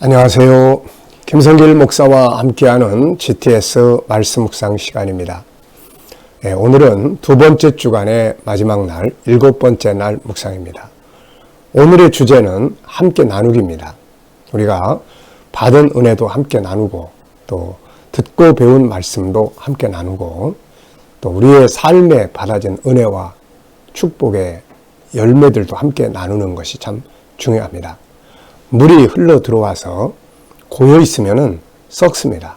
안녕하세요. 김성길 목사와 함께하는 GTS 말씀 묵상 시간입니다. 오늘은 두 번째 주간의 마지막 날, 7번째 날 묵상입니다. 오늘의 주제는 함께 나누기입니다. 우리가 받은 은혜도 함께 나누고, 또 듣고 배운 말씀도 함께 나누고, 또 우리의 삶에 받아진 은혜와 축복의 열매들도 함께 나누는 것이 참 중요합니다. 물이 흘러 들어와서 고여 있으면은 썩습니다.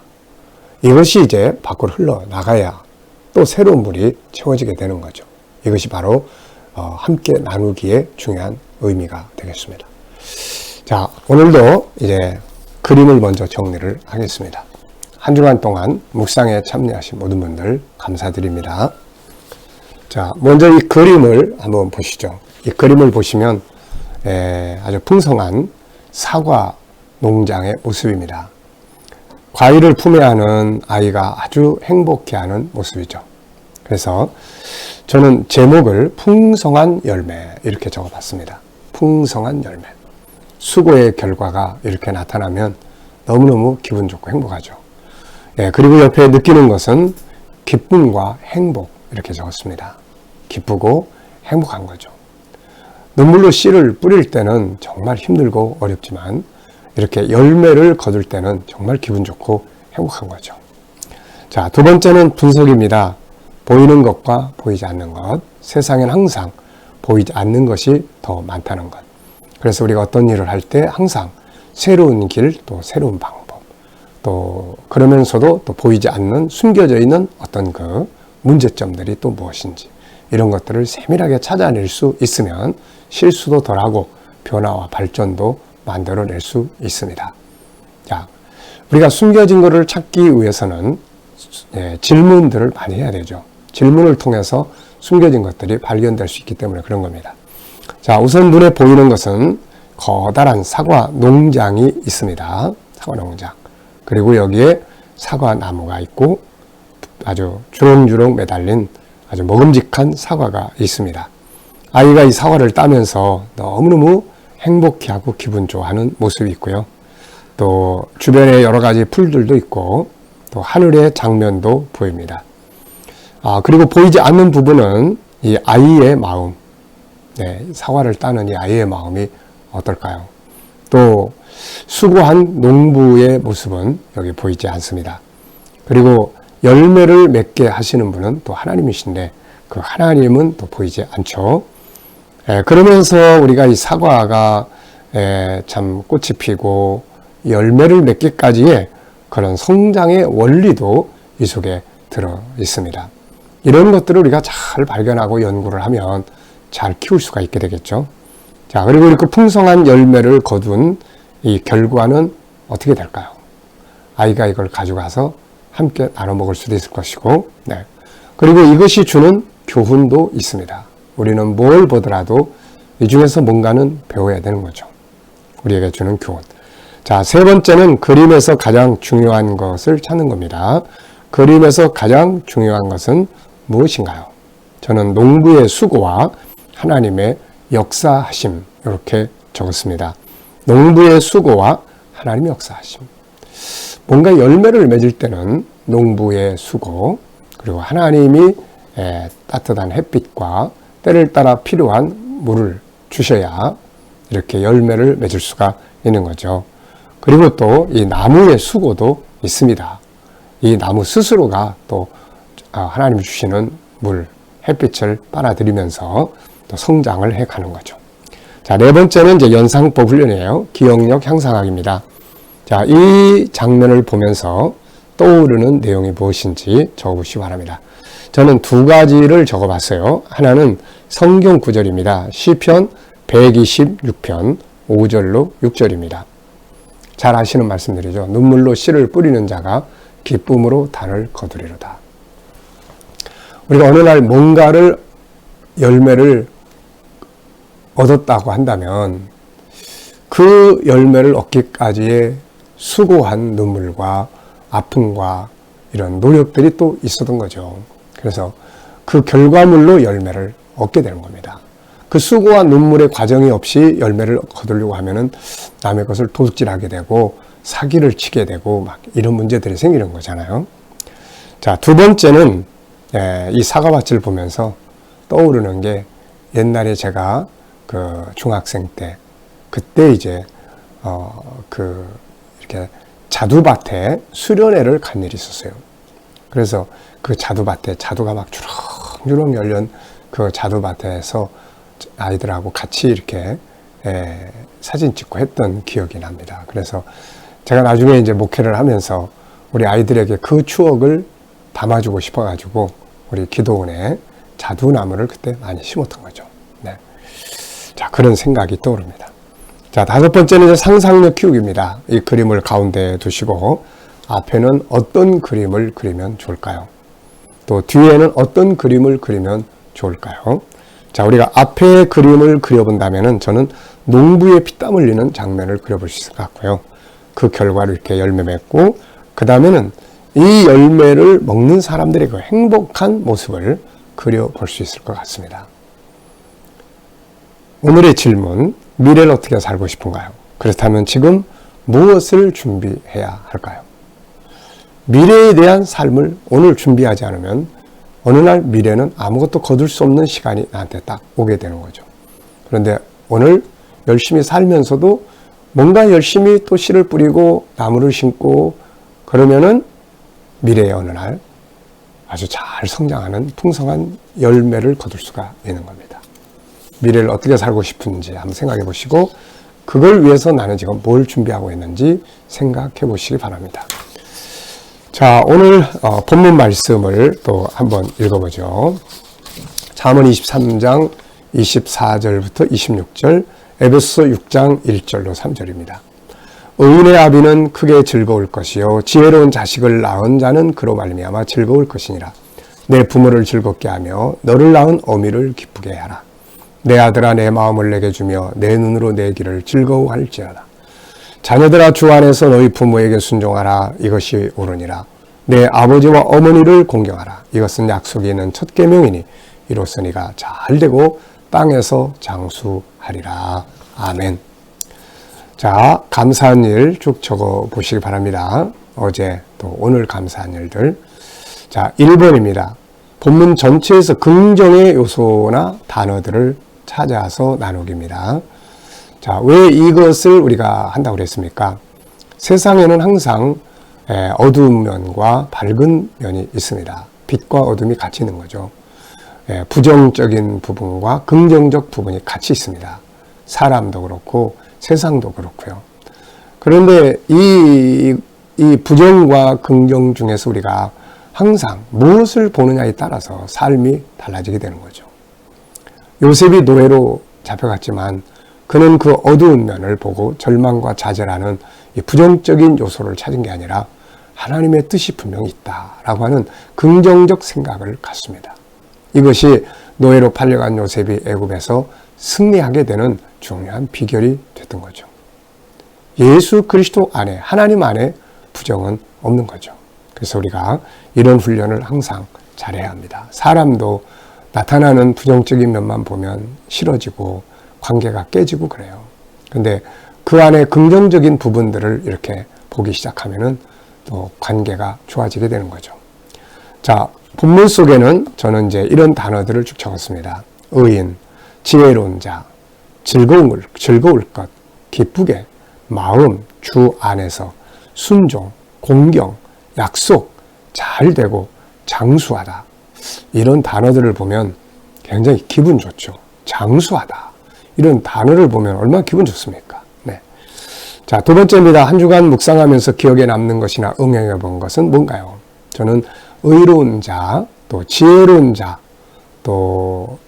이것이 이제 밖으로 흘러 나가야 또 새로운 물이 채워지게 되는 거죠. 이것이 바로 함께 나누기의 중요한 의미가 되겠습니다. 자, 오늘도 이제 그림을 먼저 정리를 하겠습니다. 한 주간 동안 묵상에 참여하신 모든 분들 감사드립니다. 자, 먼저 이 그림을 한번 보시죠. 이 그림을 보시면 아주 풍성한 사과 농장의 모습입니다. 과일을 품에 안은 아이가 아주 행복해하는 모습이죠. 그래서 저는 제목을 풍성한 열매 이렇게 적어봤습니다. 풍성한 열매. 수고의 결과가 이렇게 나타나면 너무너무 기분 좋고 행복하죠. 그리고 옆에 느끼는 것은 기쁨과 행복 이렇게 적었습니다. 기쁘고 행복한 거죠. 눈물로 씨를 뿌릴 때는 정말 힘들고 어렵지만 이렇게 열매를 거둘 때는 정말 기분 좋고 행복한 거죠. 자, 두 번째는 분석입니다. 보이는 것과 보이지 않는 것. 세상엔 항상 보이지 않는 것이 더 많다는 것. 그래서 우리가 어떤 일을 할 때 항상 새로운 길, 또 새로운 방법, 또 그러면서도 또 보이지 않는 숨겨져 있는 어떤 그 문제점들이 또 무엇인지 이런 것들을 세밀하게 찾아낼 수 있으면 실수도 덜하고 변화와 발전도 만들어낼 수 있습니다. 자, 우리가 숨겨진 것을 찾기 위해서는 질문들을 많이 해야 되죠. 질문을 통해서 숨겨진 것들이 발견될 수 있기 때문에 그런 겁니다. 자, 우선 눈에 보이는 것은 커다란 사과 농장이 있습니다. 사과 농장. 그리고 여기에 사과 나무가 있고 아주 주렁주렁 매달린 아주 먹음직한 사과가 있습니다. 아이가 이 사과를 따면서 너무너무 행복해하고 기분 좋아하는 모습이 있고요. 또 주변에 여러 가지 풀들도 있고 또 하늘의 장면도 보입니다. 그리고 보이지 않는 부분은 이 아이의 마음, 사과를 따는 이 아이의 마음이 어떨까요? 또 수고한 농부의 모습은 여기 보이지 않습니다. 그리고 열매를 맺게 하시는 분은 또 하나님이신데 그 하나님은 또 보이지 않죠. 그러면서 우리가 이 사과가 참 꽃이 피고 열매를 맺기까지의 그런 성장의 원리도 이 속에 들어 있습니다. 이런 것들을 우리가 잘 발견하고 연구를 하면 잘 키울 수가 있게 되겠죠. 자, 그리고 이렇게 풍성한 열매를 거둔 이 결과는 어떻게 될까요? 아이가 이걸 가져가서 함께 나눠 먹을 수도 있을 것이고, 그리고 이것이 주는 교훈도 있습니다. 우리는 뭘 보더라도 이 중에서 뭔가는 배워야 되는 거죠. 우리에게 주는 교훈. 자, 세 번째는 그림에서 가장 중요한 것을 찾는 겁니다. 그림에서 가장 중요한 것은 무엇인가요? 저는 농부의 수고와 하나님의 역사하심 이렇게 적었습니다. 농부의 수고와 하나님의 역사하심. 뭔가 열매를 맺을 때는 농부의 수고, 그리고 하나님이 따뜻한 햇빛과 때를 따라 필요한 물을 주셔야 이렇게 열매를 맺을 수가 있는 거죠. 그리고 또 이 나무의 수고도 있습니다. 이 나무 스스로가 또 하나님이 주시는 물, 햇빛을 빨아들이면서 또 성장을 해가는 거죠. 자, 네 번째는 이제 연상법 훈련이에요. 기억력 향상학입니다. 자, 이 장면을 보면서 떠오르는 내용이 무엇인지 적어보시기 바랍니다. 저는 두 가지를 적어봤어요. 하나는 성경 구절입니다. 시편 126편 5절로 6절입니다. 잘 아시는 말씀들이죠. 눈물로 씨를 뿌리는 자가 기쁨으로 단을 거두리로다. 우리가 어느 날 뭔가를 열매를 얻었다고 한다면 그 열매를 얻기까지의 수고한 눈물과 아픔과 이런 노력들이 또 있었던 거죠. 그래서 그 결과물로 열매를 얻게 되는 겁니다. 그 수고와 눈물의 과정이 없이 열매를 거두려고 하면은 남의 것을 도둑질하게 되고 사기를 치게 되고 막 이런 문제들이 생기는 거잖아요. 자, 두 번째는 이 사과밭을 보면서 떠오르는 게 옛날에 제가 그 중학생 때 그때 이제 이렇게 자두밭에 수련회를 간 일이 있었어요. 그래서 그 자두밭에 자두가 막 주렁주렁 열린 그 자두밭에서 아이들하고 같이 이렇게 사진 찍고 했던 기억이 납니다. 그래서 제가 나중에 이제 목회를 하면서 우리 아이들에게 그 추억을 담아주고 싶어가지고 우리 기도원에 자두나무를 그때 많이 심었던 거죠. 네. 자, 그런 생각이 떠오릅니다. 자, 다섯 번째는 이제 상상력 키우기입니다. 이 그림을 가운데 두시고 앞에는 어떤 그림을 그리면 좋을까요? 또 뒤에는 어떤 그림을 그리면 좋을까요? 자, 우리가 앞에 그림을 그려본다면은 저는 농부의 피땀 흘리는 장면을 그려볼 수 있을 것 같고요. 그 결과로 이렇게 열매 맺고 그 다음에는 이 열매를 먹는 사람들의 그 행복한 모습을 그려볼 수 있을 것 같습니다. 오늘의 질문, 미래를 어떻게 살고 싶은가요? 그렇다면 지금 무엇을 준비해야 할까요? 미래에 대한 삶을 오늘 준비하지 않으면 어느 날 미래는 아무것도 거둘 수 없는 시간이 나한테 딱 오게 되는 거죠. 그런데 오늘 열심히 살면서도 뭔가 열심히 또 씨를 뿌리고 나무를 심고 그러면은 미래의 어느 날 아주 잘 성장하는 풍성한 열매를 거둘 수가 있는 겁니다. 미래를 어떻게 살고 싶은지 한번 생각해 보시고 그걸 위해서 나는 지금 뭘 준비하고 있는지 생각해 보시기 바랍니다. 자, 오늘 본문 말씀을 또 한번 읽어보죠. 잠언 23장 24절부터 26절, 에베소 6장 1절로 3절입니다. 의인의 아비는 크게 즐거울 것이요 지혜로운 자식을 낳은 자는 그로 말미암아 즐거울 것이니라. 내 부모를 즐겁게 하며 너를 낳은 어미를 기쁘게 하라. 내 아들아 내 마음을 내게 주며 내 눈으로 내 길을 즐거워할지어다. 자녀들아 주 안에서 너희 부모에게 순종하라. 이것이 옳으니라. 내 아버지와 어머니를 공경하라. 이것은 약속이 있는 첫 계명이니 이로써 네가 잘되고 땅에서 장수하리라. 아멘. 자, 감사한 일 쭉 적어 보시기 바랍니다. 어제 또 오늘 감사한 일들. 자, 1번입니다. 본문 전체에서 긍정의 요소나 단어들을 찾아서 나누기입니다. 자, 왜 이것을 우리가 한다고 그랬습니까? 세상에는 항상 어두운 면과 밝은 면이 있습니다. 빛과 어둠이 같이 있는 거죠. 부정적인 부분과 긍정적 부분이 같이 있습니다. 사람도 그렇고 세상도 그렇고요. 그런데 이 부정과 긍정 중에서 우리가 항상 무엇을 보느냐에 따라서 삶이 달라지게 되는 거죠. 요셉이 노예로 잡혀갔지만 그는 그 어두운 면을 보고 절망과 좌절하는 이 부정적인 요소를 찾은 게 아니라 하나님의 뜻이 분명히 있다라고 하는 긍정적 생각을 갖습니다. 이것이 노예로 팔려간 요셉이 애굽에서 승리하게 되는 중요한 비결이 됐던 거죠. 예수 그리스도 안에, 하나님 안에 부정은 없는 거죠. 그래서 우리가 이런 훈련을 항상 잘해야 합니다. 사람도 나타나는 부정적인 면만 보면 싫어지고 관계가 깨지고 그래요. 근데 그 안에 긍정적인 부분들을 이렇게 보기 시작하면은 또 관계가 좋아지게 되는 거죠. 자, 본문 속에는 저는 이제 이런 단어들을 쭉 적었습니다. 의인, 지혜로운 자, 즐거울 것, 기쁘게, 마음, 주 안에서, 순종, 공경, 약속, 잘되고, 장수하다. 이런 단어들을 보면 굉장히 기분 좋죠. 장수하다. 이런 단어를 보면 얼마나 기분 좋습니까? 네. 자, 두 번째입니다. 한 주간 묵상하면서 기억에 남는 것이나 응용해 본 것은 뭔가요? 저는 의로운 자, 또 지혜로운 자, 또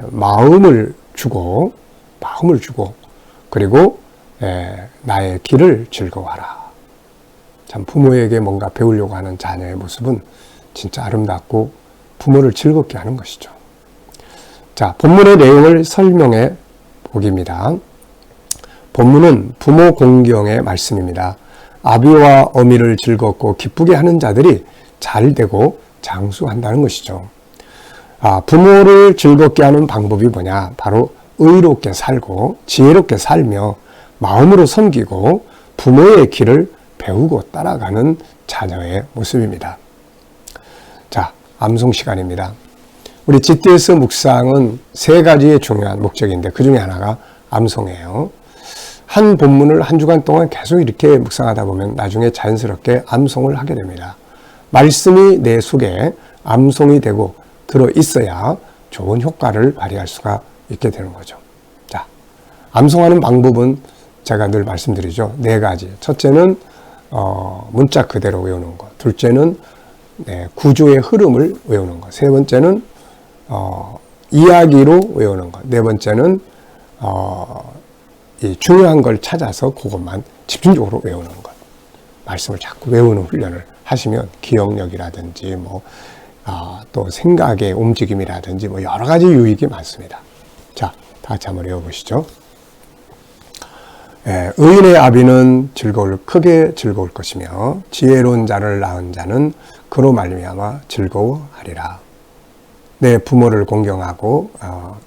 마음을 주고 그리고 나의 길을 즐거워하라. 참 부모에게 뭔가 배우려고 하는 자녀의 모습은 진짜 아름답고 부모를 즐겁게 하는 것이죠. 자, 본문의 내용을 설명해 보기입니다. 본문은 부모 공경의 말씀입니다. 아비와 어미를 즐겁고 기쁘게 하는 자들이 잘 되고 장수한다는 것이죠. 부모를 즐겁게 하는 방법이 뭐냐? 바로 의롭게 살고 지혜롭게 살며 마음으로 섬기고 부모의 길을 배우고 따라가는 자녀의 모습입니다. 자, 암송 시간입니다. 우리 GTS 묵상은 세 가지의 중요한 목적인데 그 중에 하나가 암송이에요. 한 본문을 한 주간 동안 계속 이렇게 묵상하다 보면 나중에 자연스럽게 암송을 하게 됩니다. 말씀이 내 속에 암송이 되고 들어있어야 좋은 효과를 발휘할 수가 있게 되는 거죠. 자, 암송하는 방법은 제가 늘 말씀드리죠. 네 가지. 첫째는 문자 그대로 외우는 것. 둘째는 구조의 흐름을 외우는 것. 세 번째는 이야기로 외우는 것. 네 번째는 이 중요한 걸 찾아서 그것만 집중적으로 외우는 것. 말씀을 자꾸 외우는 훈련을 하시면 기억력이라든지 또 생각의 움직임이라든지 여러 가지 유익이 많습니다. 자, 다 같이 한번 외워보시죠. 의인의 아비는 크게 즐거울 것이며 지혜로운 자를 낳은 자는 그로 말미암아 즐거워하리라. 내 부모를 공경하고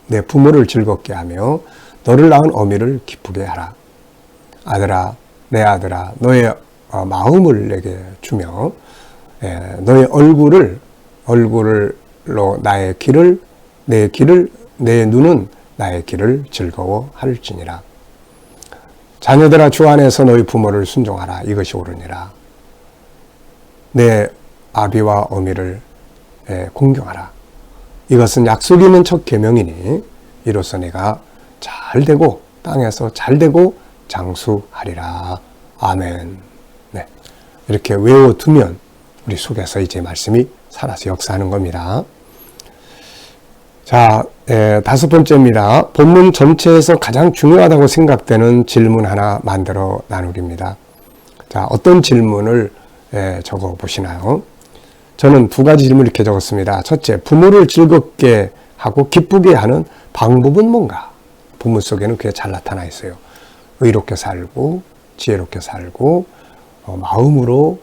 내 부모를 즐겁게 하며 너를 낳은 어미를 기쁘게 하라. 아들아, 내 아들아, 너의 마음을 내게 주며 너의 얼굴로 나의 길을 내 눈은 나의 길을 즐거워할지니라. 자녀들아, 주 안에서 너희 부모를 순종하라. 이것이 옳으니라. 내 아비와 어미를 공경하라. 이것은 약속 있는 첫 계명이니 이로써 내가 잘되고 땅에서 잘되고 장수하리라. 아멘. 네, 이렇게 외워두면 우리 속에서 이제 말씀이 살아서 역사하는 겁니다. 자, 다섯 번째입니다. 본문 전체에서 가장 중요하다고 생각되는 질문 하나 만들어 나누기입니다. 자, 어떤 질문을 적어 보시나요? 저는 두 가지 질문을 이렇게 적었습니다. 첫째, 부모를 즐겁게 하고 기쁘게 하는 방법은 뭔가? 본문 속에는 그게 잘 나타나 있어요. 의롭게 살고 지혜롭게 살고 마음으로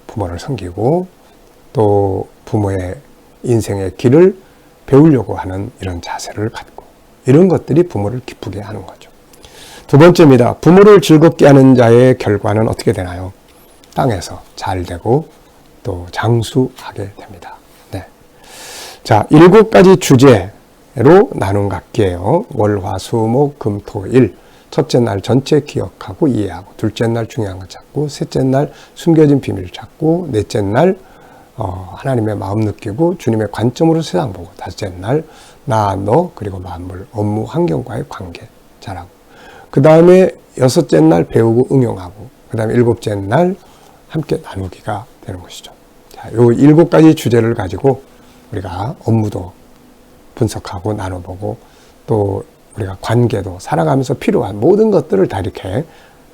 부모를 섬기고 또 부모의 인생의 길을 배우려고 하는 이런 자세를 갖고 이런 것들이 부모를 기쁘게 하는 거죠. 두 번째입니다. 부모를 즐겁게 하는 자의 결과는 어떻게 되나요? 땅에서 잘되고 또 장수하게 됩니다. 네. 자, 7가지 주제로 나눈 각기예요. 월, 화, 수, 목, 금, 토, 일. 첫째 날 전체 기억하고 이해하고, 둘째 날 중요한 거 찾고, 셋째 날 숨겨진 비밀 찾고, 넷째 날 하나님의 마음 느끼고 주님의 관점으로 세상 보고, 다섯째 날 나, 너, 그리고 만물, 업무, 환경과의 관계 잘하고, 그 다음에 여섯째 날 배우고 응용하고, 그 다음에 일곱째 날 함께 나누기가 되는 것이죠. 자, 요 7가지 주제를 가지고 우리가 업무도 분석하고 나눠보고 또 우리가 관계도 살아가면서 필요한 모든 것들을 다 이렇게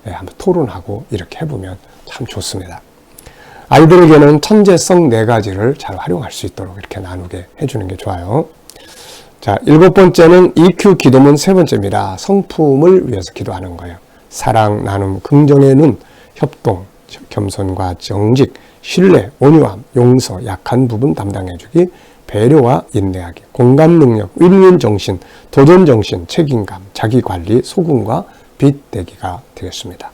한번 토론하고 이렇게 해보면 참 좋습니다. 아이들에게는 천재성 4가지를 잘 활용할 수 있도록 이렇게 나누게 해주는 게 좋아요. 자, 7번째는 EQ 기도문 3번째입니다. 성품을 위해서 기도하는 거예요. 사랑, 나눔, 긍정의 눈, 협동, 겸손과 정직, 신뢰, 온유함, 용서, 약한 부분 담당해주기, 배려와 인내하기, 공감 능력, 윈윈 정신, 도전 정신, 책임감, 자기관리, 소금과 빚대기가 되겠습니다.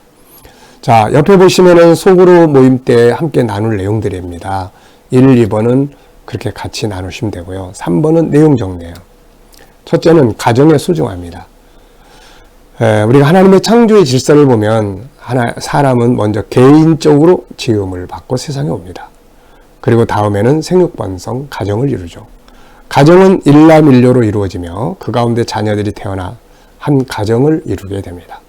자, 옆에 보시면은 속으로 모임 때 함께 나눌 내용들입니다. 1, 2번은 그렇게 같이 나누시면 되고요. 3번은 내용 정리예요. 첫째는 가정의 소중함입니다. 우리가 하나님의 창조의 질서를 보면 사람은 먼저 개인적으로 지음을 받고 세상에 옵니다. 그리고 다음에는 생육번성, 가정을 이루죠. 가정은 일남일녀로 이루어지며 그 가운데 자녀들이 태어나 한 가정을 이루게 됩니다.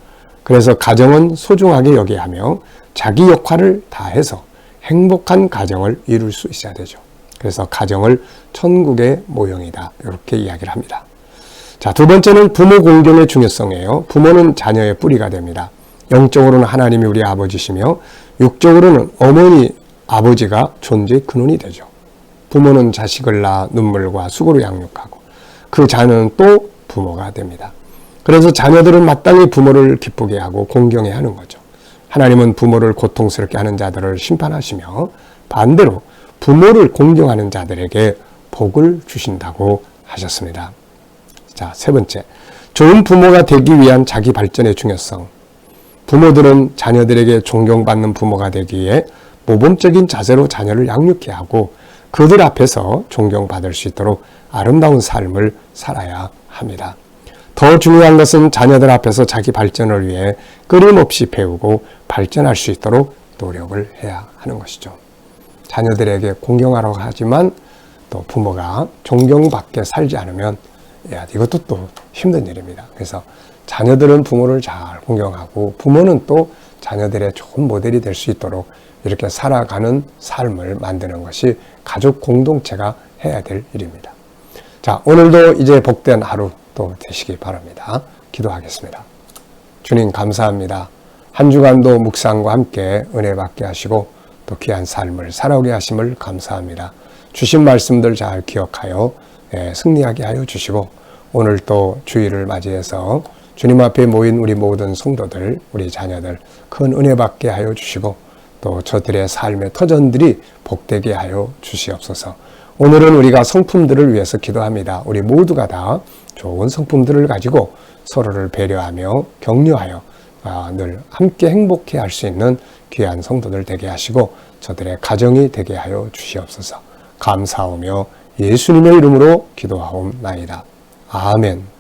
그래서 가정은 소중하게 여겨야 하며 자기 역할을 다해서 행복한 가정을 이룰 수 있어야 되죠. 그래서 가정을 천국의 모형이다, 이렇게 이야기를 합니다. 자, 두 번째는 부모 공경의 중요성이에요. 부모는 자녀의 뿌리가 됩니다. 영적으로는 하나님이 우리 아버지시며 육적으로는 어머니, 아버지가 존재의 근원이 되죠. 부모는 자식을 낳아 눈물과 수고로 양육하고 그 자녀는 또 부모가 됩니다. 그래서 자녀들은 마땅히 부모를 기쁘게 하고 공경해야 하는 거죠. 하나님은 부모를 고통스럽게 하는 자들을 심판하시며 반대로 부모를 공경하는 자들에게 복을 주신다고 하셨습니다. 자, 세 번째, 좋은 부모가 되기 위한 자기 발전의 중요성. 부모들은 자녀들에게 존경받는 부모가 되기 위해 모범적인 자세로 자녀를 양육해야 하고 그들 앞에서 존경받을 수 있도록 아름다운 삶을 살아야 합니다. 더 중요한 것은 자녀들 앞에서 자기 발전을 위해 끊임없이 배우고 발전할 수 있도록 노력을 해야 하는 것이죠. 자녀들에게 공경하라고 하지만 또 부모가 존경받게 살지 않으면 이것도 또 힘든 일입니다. 그래서 자녀들은 부모를 잘 공경하고 부모는 또 자녀들의 좋은 모델이 될 수 있도록 이렇게 살아가는 삶을 만드는 것이 가족 공동체가 해야 될 일입니다. 자, 오늘도 이제 복된 하루 또 되시기 바랍니다. 기도하겠습니다. 주님 감사합니다. 한 주간도 묵상과 함께 은혜 받게 하시고 또 귀한 삶을 살아오게 하심을 감사합니다. 주신 말씀들 잘 기억하여 승리하게 하여 주시고 오늘 또 주일을 맞이해서 주님 앞에 모인 우리 모든 성도들, 우리 자녀들 큰 은혜 받게 하여 주시고 또 저들의 삶의 터전들이 복되게 하여 주시옵소서. 오늘은 우리가 성품들을 위해서 기도합니다. 우리 모두가 다 좋은 성품들을 가지고 서로를 배려하며 격려하여 늘 함께 행복해 할 수 있는 귀한 성도들 되게 하시고 저들의 가정이 되게 하여 주시옵소서. 감사하며 예수님의 이름으로 기도하옵나이다. 아멘.